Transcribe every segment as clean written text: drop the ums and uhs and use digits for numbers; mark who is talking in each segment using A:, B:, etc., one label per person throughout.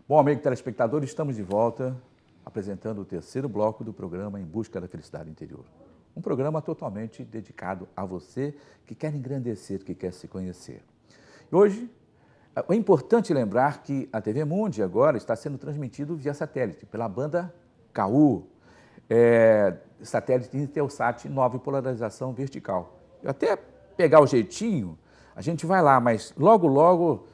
A: Bom, amigo telespectador, estamos de volta apresentando o terceiro bloco do programa Em Busca da Felicidade Interior. Um programa totalmente dedicado a você que quer engrandecer, que quer se conhecer. E hoje, é importante lembrar que a TV Mundi agora está sendo transmitido via satélite, pela banda KU, satélite Intelsat 9 polarização vertical. Eu até pegar o jeitinho, a gente vai lá, mas logo, logo,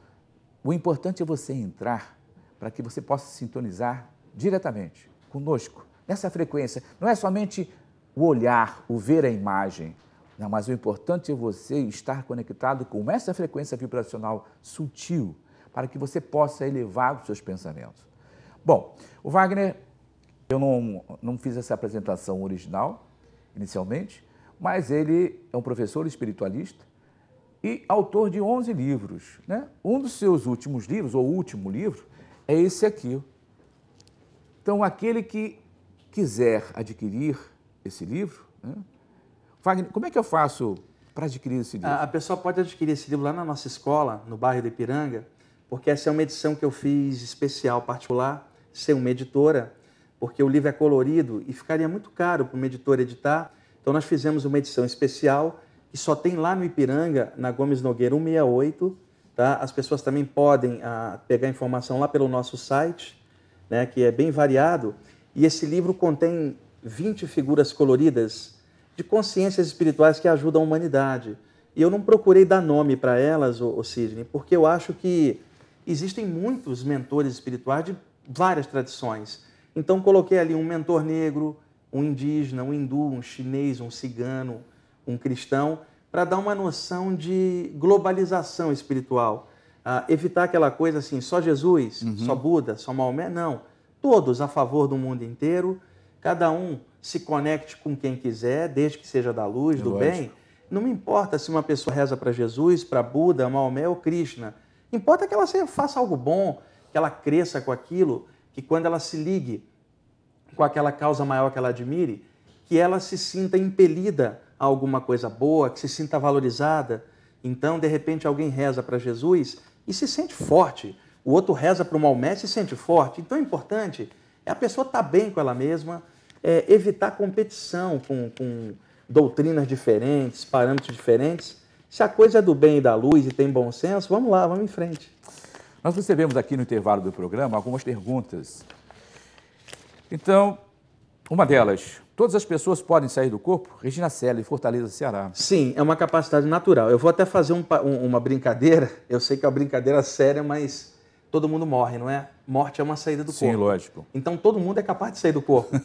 A: o importante é você entrar para que você possa sintonizar diretamente conosco, nessa frequência. Não é somente o olhar, o ver a imagem, não, mas o importante é você estar conectado com essa frequência vibracional sutil, para que você possa elevar os seus pensamentos. Bom, o Wagner, eu não fiz essa apresentação original, inicialmente, mas ele é um professor espiritualista e autor de 11 livros, né? Um dos seus últimos livros, ou último livro, é esse aqui. Então, aquele que quiser adquirir esse livro, né? Wagner, como é que eu faço para adquirir esse livro?
B: A pessoa pode adquirir esse livro lá na nossa escola, no bairro do Ipiranga, porque essa é uma edição que eu fiz especial, particular, ser uma editora, porque o livro é colorido e ficaria muito caro para uma editora editar. Então, nós fizemos uma edição especial que só tem lá no Ipiranga, na Gomes Nogueira 168, tá? As pessoas também podem pegar informação lá pelo nosso site, né, que é bem variado. E esse livro contém 20 figuras coloridas de consciências espirituais que ajudam a humanidade. E eu não procurei dar nome para elas, Sidney, porque eu acho que existem muitos mentores espirituais de várias tradições. Então, coloquei ali um mentor negro, um indígena, um hindu, um chinês, um cigano, um cristão, para dar uma noção de globalização espiritual. Evitar aquela coisa assim, só Jesus, só Buda, só Maomé, não. Todos a favor do mundo inteiro, cada um se conecte com quem quiser, desde que seja da luz, do bem. Não me importa se uma pessoa reza para Jesus, para Buda, Maomé ou Krishna. Importa que ela faça algo bom, que ela cresça com aquilo, que quando ela se ligue com aquela causa maior que ela admire, que ela se sinta impelida a alguma coisa boa, que se sinta valorizada. Então, de repente, alguém reza para Jesus e se sente forte. O outro reza para o Maomé e se sente forte. Então, o importante é a pessoa estar bem com ela mesma, evitar competição com doutrinas diferentes, parâmetros diferentes. Se a coisa é do bem e da luz e tem bom senso, vamos lá, vamos em frente.
A: Nós recebemos aqui no intervalo do programa algumas perguntas. Então, uma delas, todas as pessoas podem sair do corpo? Regina Celi, Fortaleza, Ceará.
B: Sim, é uma capacidade natural. Eu vou até fazer uma brincadeira, eu sei que é uma brincadeira séria, mas todo mundo morre, não é? Morte é uma saída do corpo.
A: Sim, lógico.
B: Então todo mundo é capaz de sair do corpo,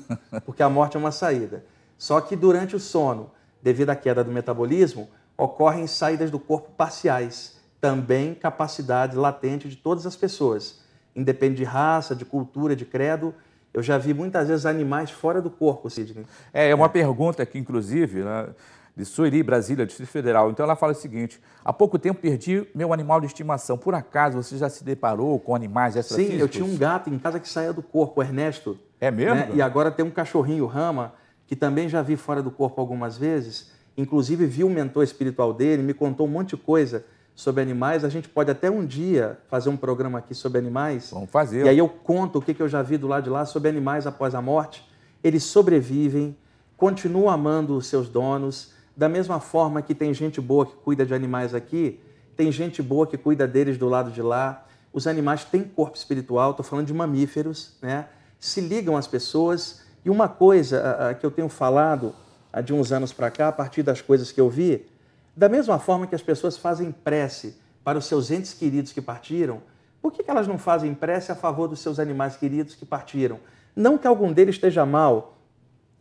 B: porque a morte é uma saída. Só que durante o sono, devido à queda do metabolismo, ocorrem saídas do corpo parciais. Também capacidade latente de todas as pessoas. Independe de raça, de cultura, de credo. Eu já vi muitas vezes animais fora do corpo, Sidney.
A: É uma pergunta aqui, inclusive, né, de Suiri, Brasília, Distrito Federal. Então ela fala o seguinte: há pouco tempo perdi meu animal de estimação. Por acaso você já se deparou com animais extrafísicos?
B: Sim, eu tinha um gato em casa que saía do corpo, o Ernesto.
A: É mesmo?
B: Né? E agora tem um cachorrinho, o Rama, que também já vi fora do corpo algumas vezes. Inclusive vi o mentor espiritual dele, me contou um monte de coisa sobre animais. A gente pode até um dia fazer um programa aqui sobre animais.
A: Vamos fazer.
B: E aí eu conto o que eu já vi do lado de lá sobre animais após a morte. Eles sobrevivem, continuam amando os seus donos. Da mesma forma que tem gente boa que cuida de animais aqui, tem gente boa que cuida deles do lado de lá. Os animais têm corpo espiritual, estou falando de mamíferos, né? Se ligam às pessoas. E uma coisa que eu tenho falado há de uns anos para cá, a partir das coisas que eu vi, da mesma forma que as pessoas fazem prece para os seus entes queridos que partiram, por que elas não fazem prece a favor dos seus animais queridos que partiram? Não que algum deles esteja mal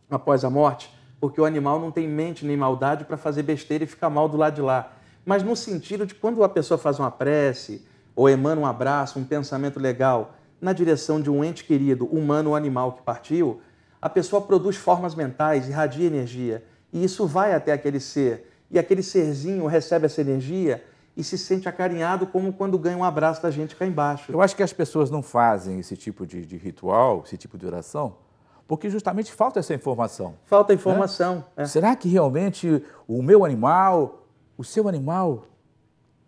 B: após a morte, porque o animal não tem mente nem maldade para fazer besteira e ficar mal do lado de lá. Mas no sentido de quando a pessoa faz uma prece ou emana um abraço, um pensamento legal na direção de um ente querido, humano ou animal que partiu, a pessoa produz formas mentais, irradia energia, e isso vai até aquele ser. E aquele serzinho recebe essa energia e se sente acarinhado como quando ganha um abraço da gente cá embaixo.
A: Eu acho que as pessoas não fazem esse tipo de ritual, esse tipo de oração, porque justamente falta essa informação.
B: Falta informação.
A: Né? Será que realmente o meu animal, o seu animal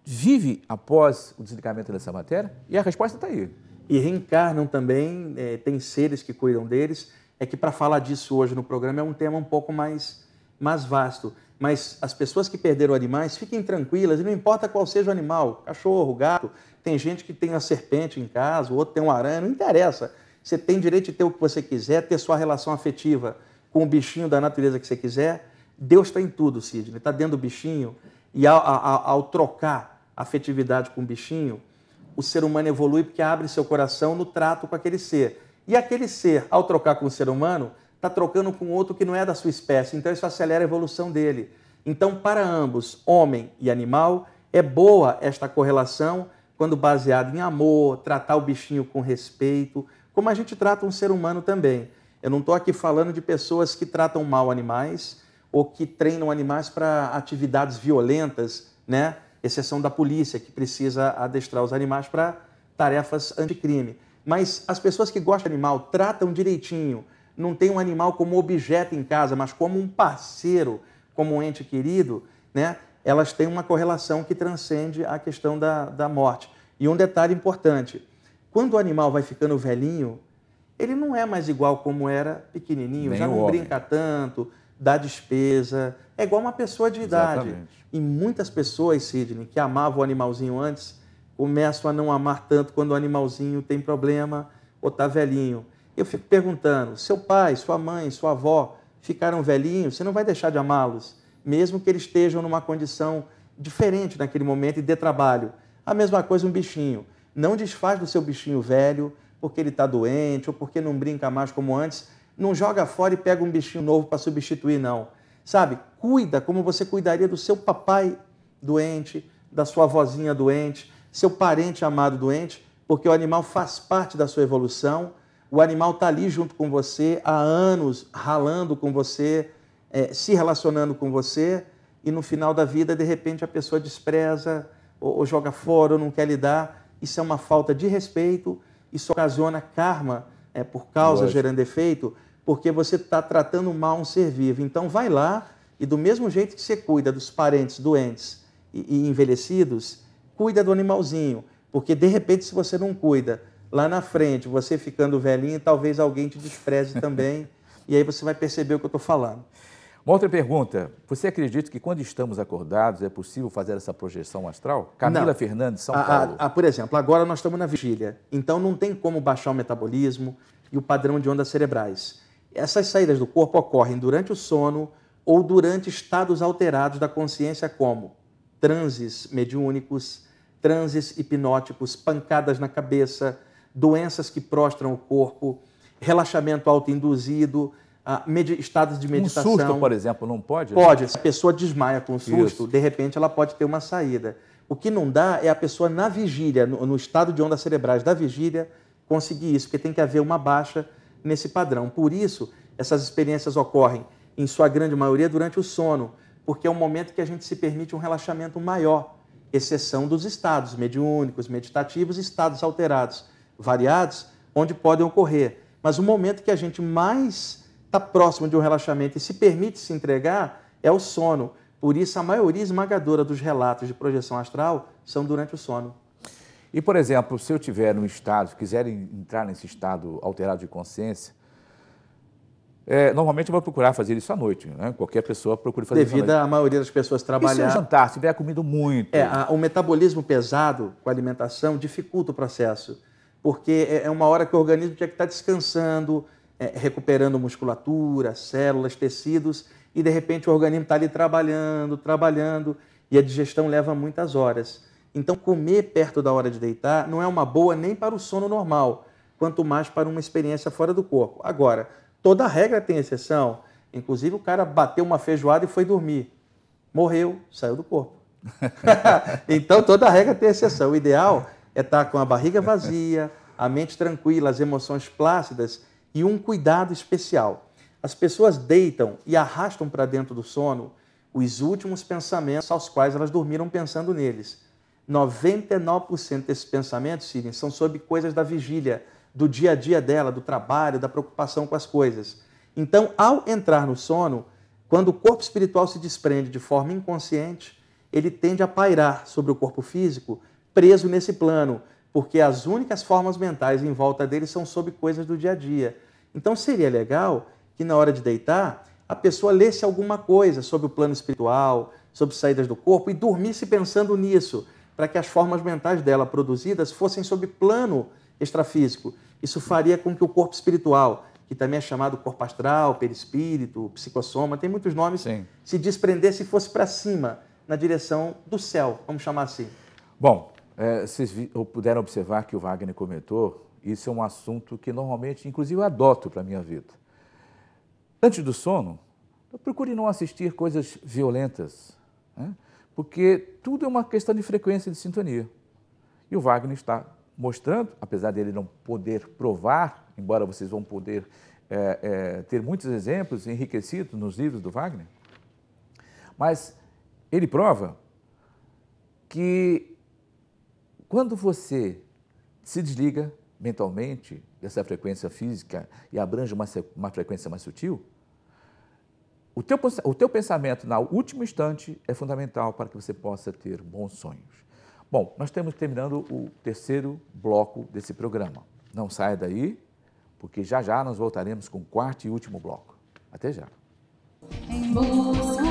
A: vive após o desligamento dessa matéria? E a resposta está aí.
B: E reencarnam também, tem seres que cuidam deles. É que para falar disso hoje no programa é um tema um pouco mais vasto. Mas as pessoas que perderam animais, fiquem tranquilas, e não importa qual seja o animal, cachorro, gato, tem gente que tem uma serpente em casa, o outro tem uma aranha, não interessa. Você tem direito de ter o que você quiser, ter sua relação afetiva com o bichinho da natureza que você quiser. Deus está em tudo, Sidney, está dentro do bichinho. E ao trocar afetividade com o bichinho, o ser humano evolui porque abre seu coração no trato com aquele ser. E aquele ser, ao trocar com o ser humano, está trocando com outro que não é da sua espécie. Então isso acelera a evolução dele. Então, para ambos, homem e animal, é boa esta correlação quando baseado em amor, tratar o bichinho com respeito, como a gente trata um ser humano também. Eu não estou aqui falando de pessoas que tratam mal animais ou que treinam animais para atividades violentas, né? Exceção da polícia, que precisa adestrar os animais para tarefas anticrime. Mas as pessoas que gostam de animal tratam direitinho, não tem um animal como objeto em casa, mas como um parceiro, como um ente querido, né? Elas têm uma correlação que transcende a questão da morte. E um detalhe importante, quando o animal vai ficando velhinho, ele não é mais igual como era pequenininho,
A: Nem
B: já não
A: homem.
B: brinca tanto, dá despesa, é igual uma pessoa de idade.
A: Exatamente.
B: E muitas pessoas, Sidney, que amavam o animalzinho antes, começam a não amar tanto quando o animalzinho tem problema ou está velhinho. Eu fico perguntando, seu pai, sua mãe, sua avó ficaram velhinhos, você não vai deixar de amá-los, mesmo que eles estejam numa condição diferente naquele momento e dê trabalho. A mesma coisa um bichinho. Não desfaz do seu bichinho velho porque ele está doente ou porque não brinca mais como antes. Não joga fora e pega um bichinho novo para substituir, não. Sabe, cuida como você cuidaria do seu papai doente, da sua avózinha doente, seu parente amado doente, porque o animal faz parte da sua evolução. O animal está ali junto com você há anos, ralando com você, se relacionando com você, e no final da vida, de repente, a pessoa despreza, ou joga fora, ou não quer lidar. Isso é uma falta de respeito, isso ocasiona karma por causa,
A: Lógico,
B: gerando efeito, porque você está tratando mal um ser vivo. Então vai lá e do mesmo jeito que você cuida dos parentes doentes e envelhecidos, cuida do animalzinho, porque de repente se você não cuida, lá na frente, você ficando velhinho, talvez alguém te despreze também, e aí você vai perceber o que eu estou falando.
A: Uma outra pergunta, você acredita que quando estamos acordados é possível fazer essa projeção astral? Camila
B: Não.
A: Fernandes, São Paulo.
B: Por exemplo, agora nós estamos na vigília, então não tem como baixar o metabolismo e o padrão de ondas cerebrais. Essas saídas do corpo ocorrem durante o sono ou durante estados alterados da consciência, como transes mediúnicos, transes hipnóticos, pancadas na cabeça, doenças que prostram o corpo, relaxamento autoinduzido, estados de meditação.
A: Um susto, por exemplo, não pode?
B: Pode. Se a pessoa desmaia com susto,
A: Isso.
B: de repente ela pode ter uma saída. O que não dá é a pessoa na vigília, no estado de ondas cerebrais da vigília, conseguir isso, porque tem que haver uma baixa nesse padrão. Por isso, essas experiências ocorrem, em sua grande maioria, durante o sono, porque é um momento que a gente se permite um relaxamento maior, exceção dos estados mediúnicos, meditativos, estados alterados, variados, onde podem ocorrer. Mas o momento que a gente mais está próximo de um relaxamento e se permite se entregar é o sono. Por isso, a maioria esmagadora dos relatos de projeção astral são durante o sono.
A: E, por exemplo, se eu tiver num estado, quiser entrar nesse estado alterado de consciência, normalmente eu vou procurar fazer isso à noite, né? Qualquer pessoa procura fazer isso à noite.
B: Devido à maioria das pessoas
A: E se
B: trabalhar...
A: eu jantar, se tiver comido muito?
B: O metabolismo pesado com a alimentação dificulta o processo, porque é uma hora que o organismo tinha que estar descansando, recuperando musculatura, células, tecidos, e de repente o organismo está ali trabalhando, e a digestão leva muitas horas. Então, comer perto da hora de deitar não é uma boa nem para o sono normal, quanto mais para uma experiência fora do corpo. Agora, toda regra tem exceção. Inclusive, o cara bateu uma feijoada e foi dormir. Morreu, saiu do corpo. Então, toda regra tem exceção. O ideal é estar com a barriga vazia, a mente tranquila, as emoções plácidas e um cuidado especial. As pessoas deitam e arrastam para dentro do sono os últimos pensamentos aos quais elas dormiram pensando neles. 99% desses pensamentos, Sidney, são sobre coisas da vigília, do dia a dia dela, do trabalho, da preocupação com as coisas. Então, ao entrar no sono, quando o corpo espiritual se desprende de forma inconsciente, ele tende a pairar sobre o corpo físico, preso nesse plano, porque as únicas formas mentais em volta dele são sobre coisas do dia a dia. Então seria legal que na hora de deitar, a pessoa lesse alguma coisa sobre o plano espiritual, sobre saídas do corpo e dormisse pensando nisso, para que as formas mentais dela produzidas fossem sobre plano extrafísico. Isso faria com que o corpo espiritual, que também é chamado corpo astral, perispírito, psicossoma, tem muitos nomes,
A: Sim.
B: se desprendesse e fosse para cima, na direção do céu, vamos chamar assim.
A: Bom, vocês puderam observar que o Wagner comentou, isso é um assunto que normalmente, inclusive, eu adoto para a minha vida. Antes do sono, procure não assistir coisas violentas, né? Porque tudo é uma questão de frequência de sintonia. E o Wagner está mostrando, apesar dele não poder provar, embora vocês vão poder ter muitos exemplos enriquecidos nos livros do Wagner, mas ele prova que quando você se desliga mentalmente dessa frequência física e abrange uma frequência mais sutil, o teu pensamento, no último instante, é fundamental para que você possa ter bons sonhos. Bom, nós estamos terminando o terceiro bloco desse programa. Não saia daí, porque já já nós voltaremos com o quarto e último bloco. Até já.
C: Em busca